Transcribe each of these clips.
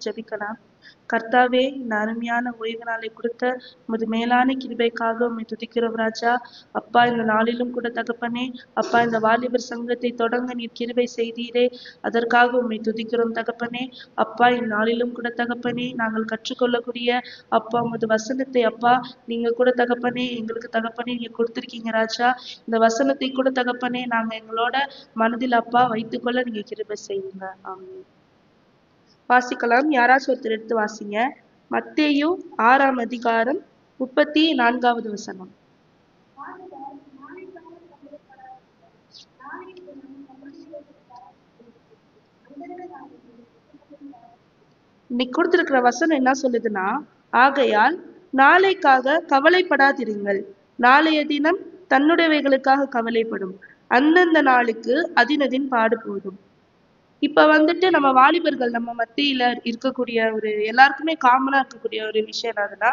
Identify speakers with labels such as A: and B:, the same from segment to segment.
A: ஜெபிக்கலாம். கர்த்தாவே, இந்த அருமையான ஓய்வு நாளை கொடுத்த உமது மேலான கிருபைக்காக உம்மை துதிக்கிறோம் ராஜா. அப்பா, இந்த நாளிலும் கூட தகப்பனே, அப்பா, இந்த வாலிபர் சங்கத்தை தொடங்க நீர் கிருபை செய்தீரே, அதற்காக உம்மை துதிக்கிறோம் தகப்பனே. அப்பா, இந்நாளிலும் கூட தகப்பனே, நாங்கள் கற்றுக்கொள்ளக்கூடிய அப்பா உமது வசனத்தை அப்பா நீங்க கூட தகப்பனே எங்களுக்கு தகப்பனே நீங்க கொடுத்திருக்கீங்க ராஜா. இந்த வசனத்தை கூட தகப்பனே நாங்க எங்களோட மனதில் அப்பா வைத்துக்கொள்ள நீங்க கிருபை செய்யுங்க. ஆமென். வாசிக்கலாம். யாராச்சும் ஒருத்தர் எடுத்து வாசிங்க. மத்தேயு 6ஆம் அதிகாரம் 34வது வசனம். இன்னைக்கு கொடுத்திருக்கிற வசனம் என்ன சொல்லுதுன்னா, ஆகையால் நாளைக்காக கவலைப்படாதிருங்கள், நாளைய தினம் தன்னுடையவைகளுக்காக கவலைப்படும், அந்தந்த நாளுக்கு அதினதின் பாடு போதும். இப்ப வந்துட்டு நம்ம வாலிபர்கள் நம்ம மத்தியில இருக்கக்கூடிய ஒரு எல்லாருக்குமே காமனா இருக்கக்கூடிய ஒரு விஷயம் என்னதுன்னா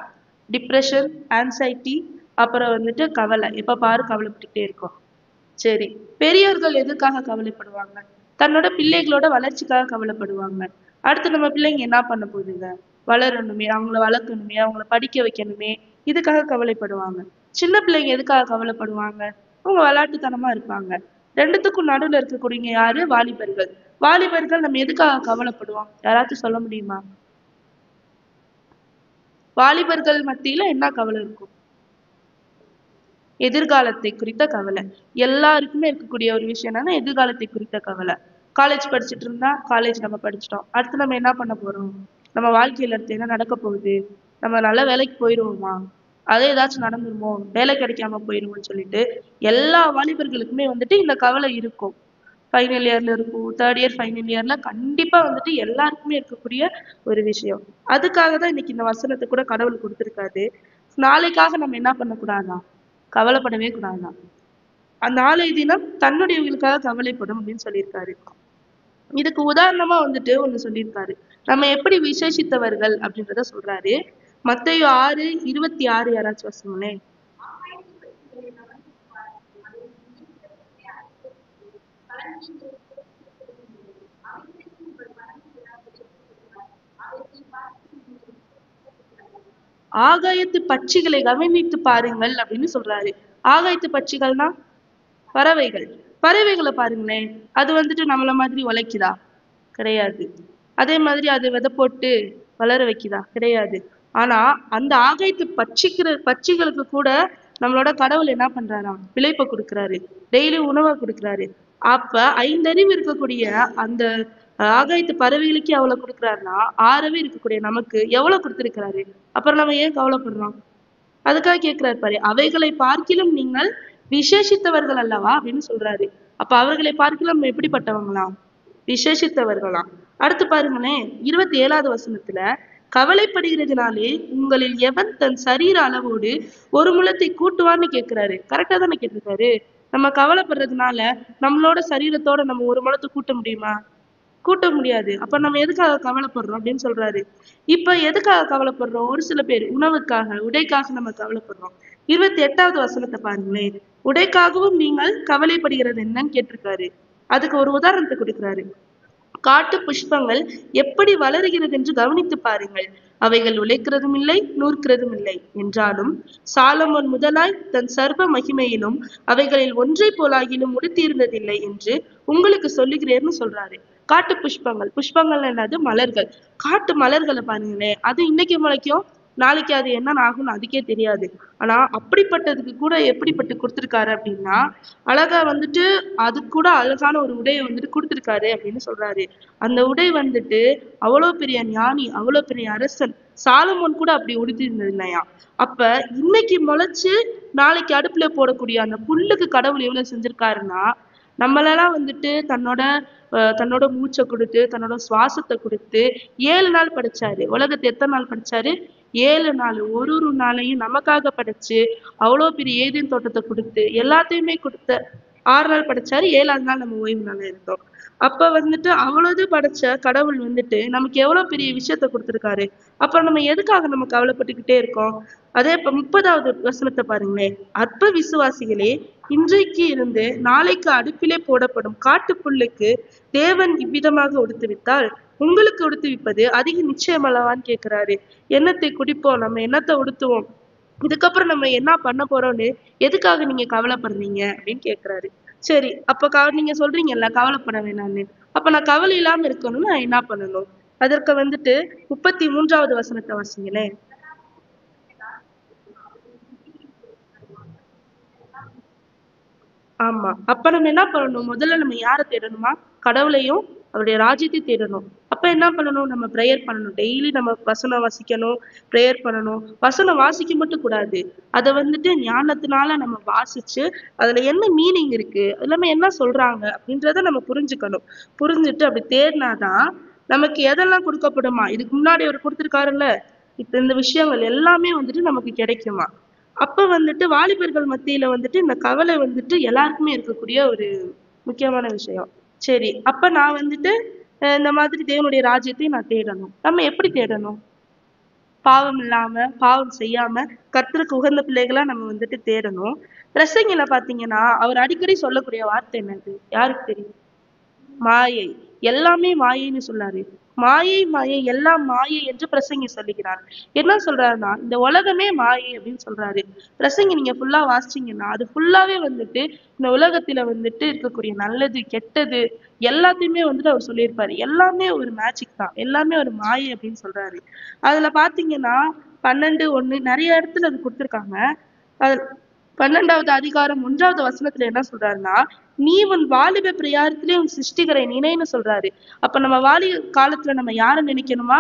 A: டிப்ரெஷன், ஆன்சைட்டி, அப்புறம் வந்துட்டு கவலை. எப்ப பாரு கவலைப்பட்டுட்டே இருக்கோம். சரி, பெரியவர்கள் எதுக்காக கவலைப்படுவாங்க? தன்னோட பிள்ளைகளோட வளர்ச்சிக்காக கவலைப்படுவாங்க. அடுத்து நம்ம பிள்ளைங்க என்ன பண்ண போகுதுங்க? வளரணுமே, அவங்கள வளர்க்கணுமே, அவங்கள படிக்க வைக்கணுமே, இதுக்காக கவலைப்படுவாங்க. சின்ன பிள்ளைங்க எதுக்காக கவலைப்படுவாங்க? அவங்க விளையாட்டுத்தனமா இருப்பாங்க. ரெண்டுத்துக்கும் நடுவுல இருக்கக்கூடிய யாரு? வாலிபர்கள். வாலிபர்கள் நம்ம எதுக்காக கவலைப்படுவோம்? யாராச்சும் சொல்ல முடியுமா? வாலிபர்கள் மத்தியில என்ன கவலை இருக்கும்? எதிர்காலத்தை குறித்த கவலை. எல்லாருக்குமே இருக்கக்கூடிய ஒரு விஷயம் என்னன்னா எதிர்காலத்தை குறித்த கவலை. காலேஜ் படிச்சுட்டு இருந்தா காலேஜ் நம்ம படிச்சிட்டோம், அடுத்து நம்ம என்ன பண்ண போறோம்? நம்ம வாழ்க்கையில அடுத்து என்ன நடக்க போகுது? நம்ம நல்ல வேலைக்கு போயிடுவோமா? அதே ஏதாச்சும் நடந்துருமோ? வேலை கிடைக்காம போயிடுவோம்னு சொல்லிட்டு எல்லா வாலிபர்களுக்குமே வந்துட்டு இந்த கவலை இருக்கும். ஃபைனல் இயர்ல இருக்கும், தேர்ட் இயர் ஃபைனல் இயர்ல கண்டிப்பா வந்துட்டு எல்லாருக்குமே இருக்கக்கூடிய ஒரு விஷயம். அதுக்காக தான் இன்னைக்கு இந்த வசனத்தை கூட கடவுள் கொடுத்திருக்காரு. நாளைக்காக நம்ம என்ன பண்ணக்கூடாதான்? கவலைப்படவே கூடாதான். நாளைய தினம் தன்னுடையவர்களுக்காக கவலைப்படும் அப்படின்னு சொல்லியிருக்காரு. இதுக்கு உதாரணமா வந்துட்டு ஒண்ணு சொல்லியிருக்காரு. நம்ம எப்படி விசேஷித்தவர்கள் அப்படின்றத சொல்றாரு. மத்தேயு 6:26 யாராச்சும் வாசிங்களேன். ஆகாயத்து பட்சிகளை கவனித்து பாருங்கள் அப்படின்னு சொல்றாரு. ஆகாயத்து பட்சிகள்னா பறவைகள். பறவைகளை பாருங்களேன். அது வந்துட்டு நம்மள மாதிரி உழைக்குதா? கிடையாது. அதே மாதிரி அது விதை போட்டு வளர வைக்குதா? கிடையாது. ஆனா அந்த ஆகாயத்து பட்சிகளுக்கு கூட நம்மளோட கடவுள் என்ன பண்றாராம்? பிழைப்பை கொடுக்குறாரு, டெய்லி உணவை கொடுக்குறாரு. அப்ப 5 அறிவு இருக்கக்கூடிய அந்த ஆகாயத்து பறவைகளுக்கே எவ்வளவு கொடுக்குறாருன்னா, 6 இருக்கக்கூடிய நமக்கு எவ்வளவு கொடுத்திருக்கிறாரு? அப்புறம் நம்ம ஏன் கவலைப்படுறோம்? அதுக்காக கேட்கிறாரு பாரு, அவைகளை பார்க்கிலும் நீங்கள் விசேஷித்தவர்கள் அல்லவா அப்படின்னு சொல்றாரு. அப்ப அவர்களை பார்க்கிலும் நம்ம எப்படிப்பட்டவங்களாம்? விசேஷித்தவர்களாம். அடுத்து பாருங்களேன், 27வது வசனத்துல, கவலைப்படுகிறதுனாலே உங்களில் எவன் தன் சரீர அளவோடு ஒரு முழத்தை கூட்டுவான்னு கேட்கிறாரு. கரெக்டா தானே கேட்டிருக்காரு. நம்ம கவலைப்படுறதுனால நம்மளோட சரீரத்தோட நம்ம ஒரு முழத்தை கூட்ட முடியுமா? கூட்ட முடியாது. அப்ப நம்ம எதுக்காக கவலைப்படுறோம் அப்படின்னு சொல்றாரு. இப்ப எதுக்காக கவலைப்படுறோம்? ஒரு சில பேர் உணவுக்காக, உடைக்காக நம்ம கவலைப்படுறோம். 28வது வசனத்தை பாருங்களேன். உடைக்காகவும் நீங்கள் கவலைப்படுகிறது என்னன்னு கேட்டிருக்காரு. அதுக்கு ஒரு உதாரணத்தை கொடுக்கிறாரு. காட்டு புஷ்பங்கள் எப்படி வளருகிறது என்று கவனித்து பாருங்கள், அவைகள் உழைக்கிறதும் இல்லை, நூற்கிறதும் இல்லை என்றாலும் சாலமோன் முதலாய் தன் சர்வ மகிமையிலும் அவைகளில் ஒன்றை போலாகிலும் உடுத்தியிருந்ததில்லை என்று உங்களுக்கு சொல்லுகிறேன்னு சொல்றாரு. காட்டு புஷ்பங்கள், புஷ்பங்கள் என்னது? மலர்கள். காட்டு மலர்களை பாருங்களேன். அது இன்னைக்கு முளைக்கும், நாளைக்கு அது என்ன ஆகும்னு அதுக்கே தெரியாது. ஆனா அப்படிப்பட்டதுக்கு கூட எப்படிப்பட்டு கொடுத்திருக்காரு அப்படின்னா, அழகா வந்துட்டு அது கூட அழகான ஒரு உடையை வந்துட்டு கொடுத்திருக்காரு அப்படின்னு சொல்றாரு. அந்த உடை வந்துட்டு அவ்வளவு பெரிய ஞானி, அவ்வளவு பெரிய அரசன் சாலமோன் கூட அப்படி உடுத்திருந்தது இல்லையா? அப்ப இன்னைக்கு முளைச்சு நாளைக்கு அடுப்புல போடக்கூடிய அந்த புல்லுக்கு கடவுள் எவ்வளவு செஞ்சிருக்காருன்னா, நம்மளெல்லாம் வந்துட்டு தன்னோட மூச்சை கொடுத்து தன்னோட சுவாசத்தை கொடுத்து 7 நாள் படைச்சாரு. உலகத்தை எத்தனை நாள் படைச்சாரு? 7 நாள். ஒரு நாளையும் நமக்காக படைச்சு அவ்வளவு பெரிய ஏதேன் தோட்டத்தை கொடுத்து எல்லாத்தையுமே கொடுத்த 6 நாள் படைச்சாரு. 7ஆவது நாள் நம்ம ஓய்வு நாள் இருந்தோம். அப்ப வந்துட்டு அவ்வளவு படைச்ச கடவுள் வந்துட்டு நமக்கு எவ்வளவு பெரிய விஷயத்த கொடுத்திருக்காரு. அப்புறம் நம்ம எதுக்காக நம்ம கவலைப்பட்டுக்கிட்டே இருக்கோம்? அதே இப்ப 30வது வசனத்தை பாருங்களேன். அற்ப விசுவாசிகளே, இன்றைக்கு இருந்து நாளைக்கு அடுப்பிலே போடப்படும் காட்டுப்புல்லுக்கு தேவன் இவ்விதமாக உடுத்துவித்தால் உங்களுக்கு உடுத்துவிப்பது அதிக நிச்சயம் அல்லவான்னு கேட்கிறாரு. என்னத்தை குடிப்போம், நம்ம என்னத்தை உடுத்துவோம், இதுக்கப்புறம் நம்ம என்ன பண்ண போறோம்னு எதுக்காக நீங்க கவலைப்படுறீங்க அப்படின்னு கேக்குறாரு. சரி, அப்ப நீங்க சொல்றீங்கல்ல கவலைப்பட வேணாம்னு. அப்ப நான் கவலை இல்லாம இருக்கணும்னு நான் என்ன பண்ணணும்? அதற்கு வந்துட்டு 33வது வசனத்தை வாசிங்களேன். ஆமா. அப்ப நம்ம என்ன பண்ணணும்? முதல்ல நம்ம யாரை தேடணுமா? கடவுளையும் அவருடைய ராஜ்யத்தை தேடணும். அப்ப என்ன பண்ணணும்? நம்ம ப்ரேயர் பண்ணணும். டெய்லி நம்ம வசனம் வாசிக்கணும், ப்ரேயர் பண்ணணும். வசனம் வாசிக்க மட்டும் கூடாது. அதை வந்துட்டு ஞானத்தினால நம்ம வாசிச்சு அதுல என்ன மீனிங் இருக்கு, எல்லாமே என்ன சொல்றாங்க அப்படின்றத நம்ம புரிஞ்சுக்கணும். புரிஞ்சுட்டு அப்படி தேடினாதான் நமக்கு எதெல்லாம் கொடுக்கப்படுமா, இதுக்கு முன்னாடி அவர் கொடுத்திருக்காருல்ல, இப்ப இந்த விஷயங்கள் எல்லாமே வந்துட்டு நமக்கு கிடைக்குமா. அப்ப வந்துட்டு வாலிபர்கள் மத்தியில வந்துட்டு இந்த கவலை வந்துட்டு எல்லாருக்குமே இருக்கக்கூடிய ஒரு முக்கியமான விஷயம். சரி, அப்ப நான் வந்துட்டு இந்த மாதிரி தேவனுடைய ராஜ்யத்தை நான் தேடணும். நம்ம எப்படி தேடணும்? பாவம் இல்லாம பாவம் செய்யாம கர்த்தருக்கு உகந்த பிள்ளைகளா நம்ம வந்துட்டு தேடணும். பிரசங்கில பாத்தீங்கன்னா அவர் அடிக்கடி சொல்லக்கூடிய வார்த்தை என்னது யாருக்கு தெரியும்? மாயை. எல்லாமே மாயைன்னு சொல்லாரு. மாயை மாயை எல்லாம் மாயை என்று பிரசங்கி சொல்லுகிறார். என்ன சொல்றாருன்னா இந்த உலகமே மாயை அப்படின்னு சொல்றாரு. பிரசங்கி நீங்க ஃபுல்லா வாசிச்சீங்கன்னா அது ஃபுல்லாவே வந்துட்டு இந்த உலகத்துல வந்துட்டு இருக்கக்கூடிய நல்லது கெட்டது எல்லாத்தையுமே வந்துட்டு அவர் சொல்லியிருப்பாரு. எல்லாமே ஒரு மேஜிக் தான், எல்லாமே ஒரு மாயை அப்படின்னு சொல்றாரு. அதுல பாத்தீங்கன்னா 12:1 நிறைய இடத்துல அது கொடுத்திருக்காங்க. அது 12வது அதிகாரம் 1வது வசனத்துல என்ன சொல்றாருன்னா, நீ உன் வாலிப பிரயாரத்திலே உன் சிருஷ்டிகரை நினைன்னு சொல்றாரு. அப்ப நம்ம காலத்துல நம்ம யாரை நினைக்கணுமா?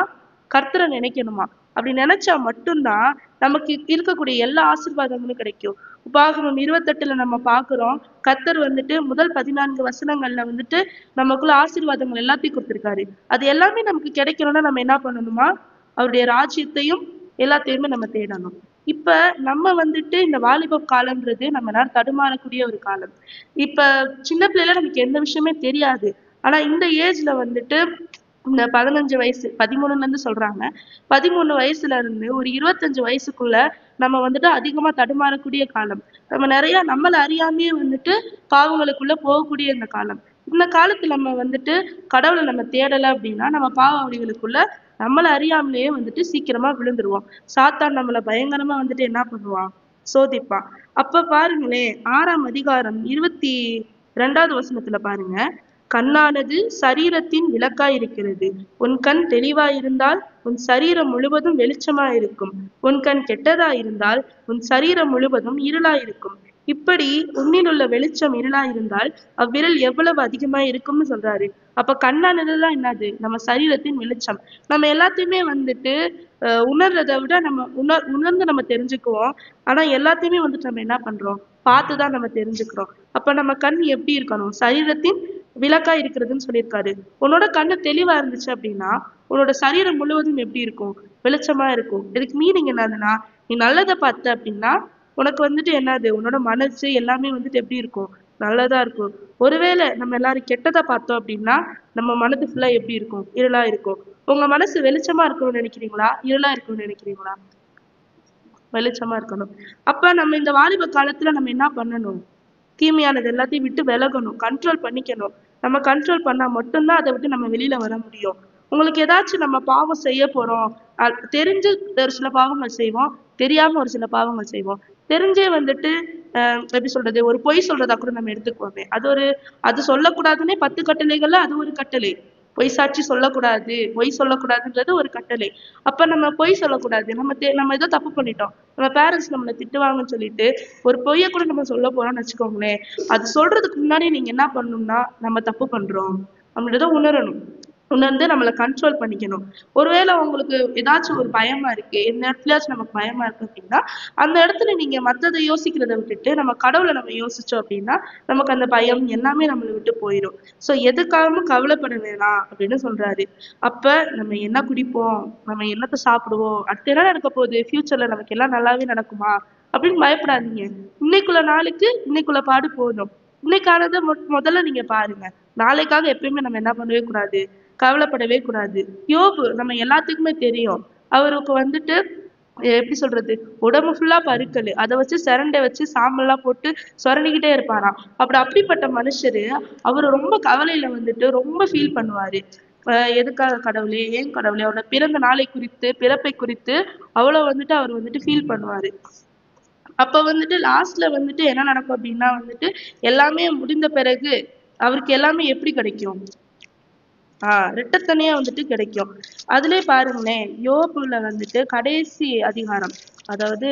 A: கர்த்தரை நினைக்கணுமா. அப்படி நினைச்சா மட்டும்தான் நமக்கு இருக்கக்கூடிய எல்லா ஆசீர்வாதங்களும் கிடைக்கும். உபாகமம் 28ல நம்ம பாக்குறோம், கர்த்தர் வந்துட்டு முதல் 14 வசனங்கள்ல வந்துட்டு நமக்குள்ள ஆசீர்வாதங்கள் எல்லாத்தையும் கொடுத்திருக்காரு. அது எல்லாமே நமக்கு கிடைக்கணும்னா நம்ம என்ன பண்ணணுமா? அவருடைய ராஜ்யத்தையும் எல்லாத்தையுமே நம்ம தேடணும். இப்ப நம்ம வந்துட்டு இந்த வாலிப காலம்ன்றது நம்ம எல்லாரும் தடுமாறக்கூடிய ஒரு காலம். இப்ப சின்ன பிள்ளைல நமக்கு எந்த விஷயமே தெரியாது. ஆனா இந்த ஏஜ்ல வந்துட்டு இந்த 15 வயசு 13ல இருந்து சொல்றாங்க. 13 வயசுல இருந்து ஒரு 25 வயசுக்குள்ள நம்ம வந்துட்டு அதிகமா தடுமாறக்கூடிய காலம். நம்ம நிறைய நம்மள அறியாமையே வந்துட்டு பாவங்களுக்குள்ள போகக்கூடிய இந்த காலம். இந்த காலத்துல நம்ம வந்துட்டு கடவுளை நம்ம தேடல அப்படின்னா நம்ம பாவ வழிகளுக்குள்ள நம்மள அறியாமலேயே வந்துட்டு சீக்கிரமா விழுந்துருவோம். சாத்தான் நம்மள பயங்கரமா வந்துட்டு என்ன பண்ணுவான்? சோதிப்பான். அப்ப பாருங்களேன், 6ஆம் அதிகாரம் 22வது வசனத்துல பாருங்க. கண்ணானது சரீரத்தின் விளக்காயிருக்கிறது. உன் கண் தெளிவாயிருந்தால் உன் சரீரம் முழுவதும் வெளிச்சமாயிருக்கும். உன் கண் கெட்டதாயிருந்தால் உன் சரீரம் முழுவதும் இருளாயிருக்கும். இப்படி உன்னிலுள்ள வெளிச்சம் இருளாயிருந்தால் அவ்விரல் எவ்வளவு அதிகமா இருக்கும்னு சொல்றாரு. அப்ப கண்ணானதுதான் என்னது? நம்ம சரீரத்தின் வெளிச்சம். நம்ம எல்லாத்தையுமே வந்துட்டு உணர்றதை விட நம்ம உணர்ந்து நம்ம தெரிஞ்சுக்குவோம். ஆனா எல்லாத்தையுமே வந்துட்டு நம்ம என்ன பண்றோம்? பார்த்துதான் நம்ம தெரிஞ்சுக்கிறோம். அப்ப நம்ம கண் எப்படி இருக்கணும்? சரீரத்தின் விளக்கா இருக்கிறதுன்னு சொல்லியிருக்காரு. உன்னோட கண்ணு தெளிவா இருந்துச்சு அப்படின்னா உன்னோட சரீரம் முழுவதும் எப்படி இருக்கும்? வெளிச்சமா இருக்கும். இதுக்கு மீனிங் என்னதுன்னா, நீ நல்லதை பார்த்த அப்படின்னா உனக்கு வந்துட்டு என்னது? உன்னோட மனசு எல்லாமே வந்துட்டு எப்படி இருக்கும்? நல்லதா இருக்கும். ஒருவேளை நம்ம எல்லாரும் கெட்டதை பார்த்தோம் அப்படின்னா நம்ம மனது ஃபுல்லா எப்படி இருக்கும்? இருளா இருக்கும். உங்க மனசு வெளிச்சமா இருக்கணும்னு நினைக்கிறீங்களா? இருளா இருக்கணும்னு நினைக்கிறீங்களா? வெளிச்சமா இருக்கணும். அப்ப நம்ம இந்த வாலிப காலத்துல நம்ம என்ன பண்ணணும்? தீமையானது எல்லாத்தையும் விட்டு விலகணும், கண்ட்ரோல் பண்ணிக்கணும். நம்ம கண்ட்ரோல் பண்ணா மட்டும்தான் அதை விட்டு நம்ம வெளியில வர முடியும். உங்களுக்கு ஏதாச்சும் நம்ம பாவம் செய்ய போறோம், தெரிஞ்சு ஒரு சில பாவங்கள் செய்வோம், தெரியாம ஒரு சில பாவங்கள் செய்வோம். தெரிஞ்சே வந்துட்டு எப்படி சொல்றது, ஒரு பொய் சொல்றதா கூட நம்ம எடுத்துக்குவோமே, அது சொல்லக்கூடாதுன்னே 10 கட்டளைகள்ல அது ஒரு கட்டளை. பொய் சாட்சி சொல்லக்கூடாது, பொய் சொல்லக்கூடாதுன்றது ஒரு கட்டளை. அப்ப நம்ம பொய் சொல்லக்கூடாது. நம்ம ஏதோ தப்பு பண்ணிட்டோம், நம்ம பேரண்ட்ஸ் நம்மளை திட்டுவாங்கன்னு சொல்லிட்டு ஒரு பொய்யை கூட நம்ம சொல்ல போறோம்னு வச்சுக்கோங்களேன். அது சொல்றதுக்கு முன்னாடி நீங்க என்ன பண்ணணும்னா நம்ம தப்பு பண்றோம் அப்படின்றத உணரணும். உணர்ந்து நம்மளை கண்ட்ரோல் பண்ணிக்கணும். ஒருவேளை உங்களுக்கு ஏதாச்சும் ஒரு பயமா இருக்கு, எந்த இடத்துலயாச்சும் நமக்கு பயமா இருக்கு அப்படின்னா, அந்த இடத்துல நீங்க மத்ததை யோசிக்கிறத விட்டுட்டு நம்ம கடவுளை நம்ம யோசிச்சோம் அப்படின்னா நமக்கு அந்த பயம் எல்லாமே நம்மளை விட்டு போயிடும். சோ எதுக்காகவும் கவலைப்பட வேணாம் அப்படின்னு சொல்றாரு. அப்ப நம்ம என்ன குடிப்போம், நம்ம என்னத்தை சாப்பிடுவோம், அடுத்து என்ன நடக்க போகுது, ஃபியூச்சர்ல நமக்கு எல்லாம் நல்லாவே நடக்குமா அப்படின்னு பயப்படாதீங்க. இன்னைக்குள்ள நாளுக்கு இன்னைக்குள்ள பாடு போதும். இன்னைக்கானதை முதல்ல நீங்க பாருங்க. நாளைக்காக எப்பயுமே நம்ம என்ன பண்ணவே கூடாது, கவலைப்படவே கூடாது. யோபு நம்ம எல்லாத்துக்குமே தெரியும். அவருக்கு வந்துட்டு எப்படி சொல்றது, உடம்பு ஃபுல்லா பருக்கள், அதை வச்சு சிரண்டை வச்சு சாம்பல்லாம் போட்டு சொரண்டிக்கிட்டே இருப்பாராம். அப்படிப்பட்ட மனுஷரு அவரு ரொம்ப கவலையில வந்துட்டு ரொம்ப ஃபீல் பண்ணுவாரு. எதுக்காக கடவுளே, ஏன் கடவுளே, அவரோட பிறந்த நாளை குறித்து, பிறப்பை குறித்து அவ்வளவு வந்துட்டு அவர் வந்துட்டு ஃபீல் பண்ணுவாரு. அப்ப வந்துட்டு லாஸ்ட்ல வந்துட்டு என்ன நடக்கும் அப்படின்னா வந்துட்டு எல்லாமே முடிந்த பிறகு அவருக்கு எல்லாமே எப்படி கிடைக்கும், ரெட்டத்தனையா வந்துட்டு கிடைக்கும். அதுலயே பாருங்களேன், யோபுல வந்துட்டு கடைசி அதிகாரம், அதாவது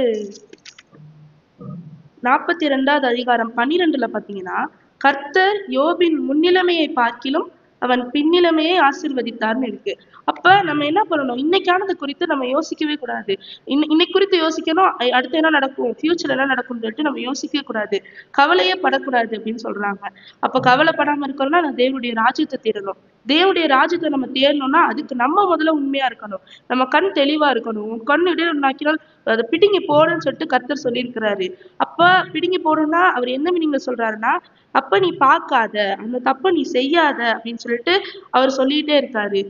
A: 42வது அதிகாரம் 12ல பாத்தீங்கன்னா, கர்த்தர் யோபின் முன்னிலைமையை பார்க்கிலும் அவன் பின்னிலைமையை ஆசீர்வதித்தார்னு இருக்கு. அப்ப நம்ம என்ன பண்ணணும், இன்னைக்கானது குறித்து நம்ம யோசிக்கவே கூடாது. இன்னைக்கு குறித்து யோசிக்கணும், அடுத்து என்ன நடக்கும், ஃபியூச்சர்ல என்ன நடக்கும்னு சொல்லிட்டு நம்ம யோசிக்கவே கூடாது, கவலையே படக்கூடாது அப்படின்னு சொல்றாங்க. அப்ப கவலைப்படாம இருக்கணும்னா நான் தேவனுடைய ராஜ்யத்தை தேடணும். தேவனுடைய ராஜ்யத்தை நம்ம தேடணும்னா அதுக்கு நம்ம முதல்ல உண்மையா இருக்கணும். நம்ம கண் தெளிவா இருக்கணும். உன் கண் இடையினாக்கினால் அதை பிடுங்கி போடுன்னு சொல்லிட்டு கர்த்தர் சொல்லியிருக்கிறாரு. அப்ப பிடுங்கி போடுன்னா அவர் என்ன மீனிங்ல சொல்றாருன்னா, அப்ப நீ பார்க்காத, அந்த தப்ப நீ செய்யாத அப்படின்னு சொல்லிட்டு அவர் சொல்லிட்டே இருக்காரு.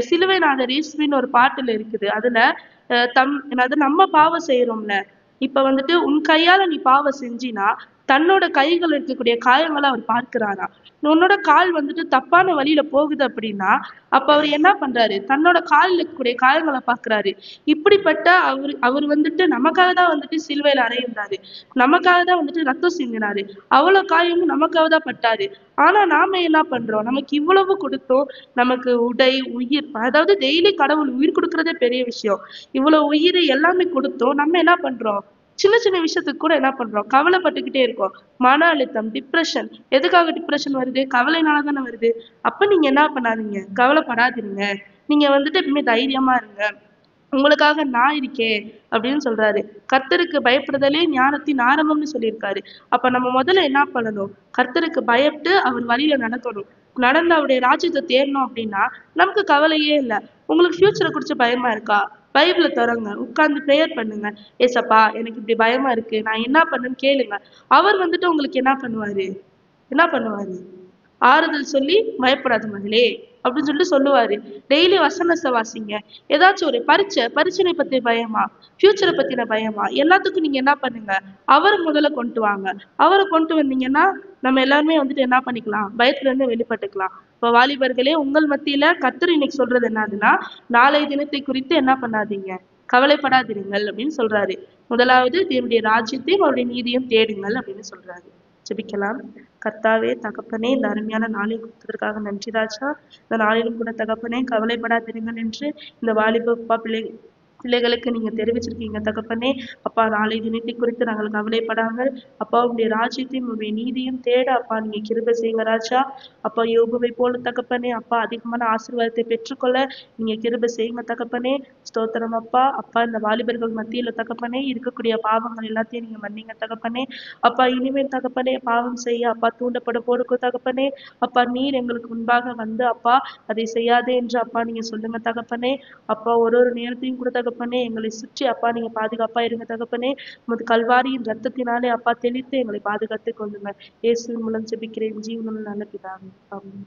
A: சிலுவை நாதர் இயேசுவின்னு ஒரு பாட்டுல இருக்குது. அதுல என்னது, நம்ம பாவம் செய்யறோம்ல, இப்ப வந்துட்டு உன் கையால நீ பாவம் செஞ்சினா தன்னோட கைகள் இருக்கக்கூடிய காயங்களை அவர் பார்க்கிறாராம். உன்னோட கால் வந்துட்டு தப்பான வழியில போகுது அப்படின்னா அப்ப அவர் என்ன பண்றாரு, தன்னோட காலில் இருக்கக்கூடிய காயங்களை பார்க்கிறாரு. இப்படிப்பட்ட அவர் வந்துட்டு நமக்காக தான் வந்துட்டு சிலுவையில அறையுறாரு, நமக்காக தான் வந்துட்டு ரத்தம் சிந்தினாரு, அவ்வளவு காயமும் நமக்காக தான் பட்டாரு. ஆனா நாம என்ன பண்றோம், நமக்கு இவ்வளவு கொடுத்தோம், நமக்கு உடை உயிர், அதாவது டெய்லி கடவுள் உயிர் கொடுக்கறதே பெரிய விஷயம். இவ்வளவு உயிர் எல்லாமே கொடுத்தோம், நம்ம என்ன பண்றோம், சின்ன சின்ன விஷயத்துக்கு கூட என்ன பண்றோம், கவலைப்பட்டுக்கிட்டே இருக்கோம். மன அழுத்தம், டிப்ரெஷன். எதுக்காக டிப்ரெஷன் வருது, கவலைனால தானே வருது. அப்ப நீங்க என்ன பண்ணாதீங்க, கவலைப்படாதீங்க. நீங்க வந்துட்டு எப்பவுமே தைரியமா இருங்க, உங்களுக்காக நான் இருக்கேன் அப்படின்னு சொல்றாரு. கர்த்தருக்கு பயப்படுதலே ஞானத்தின் ஆரம்பம்னு சொல்லியிருக்காரு. அப்ப நம்ம முதல்ல என்ன பண்ணணும், கர்த்தருக்கு பயப்பட்டு அவர் வழியில நடக்கணும். நடந்து அவருடைய ராஜ்யத்தை தேடணும் அப்படின்னா நமக்கு கவலையே இல்லை. உங்களுக்கு ஃபியூச்சரை குறிச்சு பயமா இருக்கா, பைபிளை தரங்க, உட்கார்ந்து ப்ரேயர் பண்ணுங்க. ஏசப்பா எனக்கு இப்படி பயமா இருக்கு, நான் என்ன பண்ணுன்னு கேளுங்க. அவர் வந்துட்டு உங்களுக்கு என்ன பண்ணுவாரு, என்ன பண்ணுவாரு, ஆறுதல் சொல்லி பயப்படாத மகளே அப்படின்னு சொல்லிட்டு சொல்லுவாரு. டெய்லி வசனத்தை வாசிங்க. ஏதாச்சும் ஒரு பரீட்சை பத்தி பயமா, ஃபியூச்சரை பத்தின பயமா, எல்லாத்துக்கும் நீங்க என்ன பண்ணுங்க, அவரை முதல்ல கொண்டு வாங்க. அவரை கொண்டு வந்தீங்கன்னா நம்ம எல்லாருமே வந்துட்டு என்ன பண்ணிக்கலாம், பயத்துல இருந்து வெளிப்பட்டுக்கலாம். இப்ப வாலிபர்களே, உங்கள் மத்தியில கர்த்தர் இன்னைக்கு சொல்றது என்னதுன்னா, நாளை தினத்தை குறித்து என்ன பண்ணாதீங்க, கவலைப்படாதீர்கள் அப்படின்னு சொல்றாரு. முதலாவது தேவனுடைய ராஜ்யத்தையும் அவருடைய நீதியும் தேடுங்கள் அப்படின்னு சொல்றாரு. ஜெபிக்கலாம். கர்த்தாவே, தகப்பனே, இந்த அருமையான நாளை கொடுத்ததற்காக நன்றி ராஜா. இந்த நாளிலும் கூட தகப்பனே, கவலைப்படாதிருங்கள் என்று இந்த வாலிப பிள்ளைகளுக்கு நீங்க தெரிவிச்சிருக்கீங்க தகப்பனே. அப்பா, நாளை தினத்தை குறித்து நாங்கள் கவலைப்படாமல் அப்பா உங்களுடைய ராஜ்யத்தையும் உங்களுடைய நீதியும் தேட அப்பா நீங்க கிருபை செய்யுங்க ராஜா. அப்பா, யோபுவை போல தகப்பனே அப்பா அதிகமான ஆசீர்வாதத்தை பெற்றுக்கொள்ள நீங்க கிருபை செய்யுங்க தகப்பனே. ஸ்தோத்திரம் அப்பா. அப்பா, இந்த வாலிபர்கள் மத்தியில தகப்பனே இருக்கக்கூடிய பாவங்கள் எல்லாத்தையும் நீங்க மன்னிங்க தகப்பனே. அப்பா, இனிமேல் தகப்பனே பாவம் செய்ய அப்பா தூண்டப்பட போருக்கு தகப்பனே. அப்பா, நீர் எங்களுக்கு முன்பாக வந்து அப்பா அதை செய்யாதே என்று அப்பா நீங்க சொல்லுங்க தகப்பனே. அப்பா, ஒரு நேரத்தையும் கூட தகப்பனே எங்களை சுற்றி அப்பா நீங்க பாதுகாப்பா இருங்க தகப்பனே. உமது கல்வாரியின் ரத்தத்தினாலே அப்பா தெளித்து எங்களை பாதுகாத்து கொள்ளுங்க. இயேசுவின் மூலம் ஜெபிக்கிறேன் ஜீவனுள்ள நல்ல பிதாவே, ஆமென்.